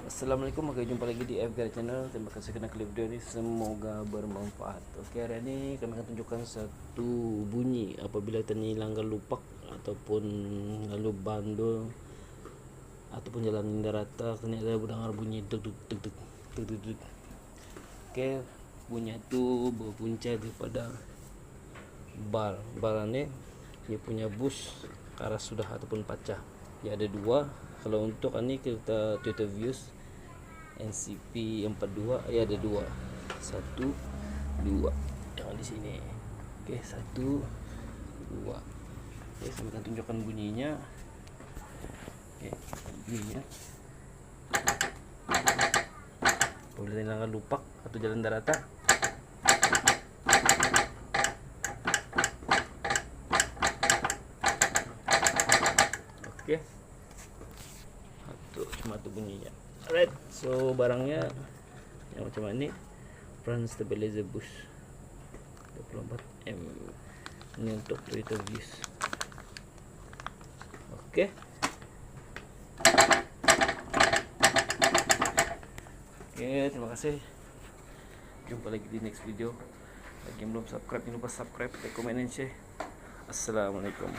Assalamualaikum, oke, jumpa lagi di FGR Channel. Terima kasih karena klik video ini, semoga bermanfaat. Oke, hari ini kami akan tunjukkan satu bunyi apabila terhilang lupak ataupun lalu bandul ataupun jalan rata, kena ada dengar bunyi deg deg deg deg deg deg deg. Oke, bunyi itu berpunca daripada bal ini dia punya bus karas sudah ataupun pecah. Ya ada dua. Kalau untuk ini kita Toyota Vios NCP 42 ya ada dua, satu dua yang di sini. Oke, satu dua. Oke, saya akan tunjukkan bunyinya. Oke, bunyinya boleh hilangkan lupak atau jalan darata. Oke, cuma itu bunyinya. Alright, so barangnya yang macam ini, front stabilizer bush 24M, ini untuk Toyota Vios. Oke, terima kasih, jumpa lagi di next video. Bagi yang belum subscribe, jangan lupa subscribe, like, comment, and share. Assalamualaikum.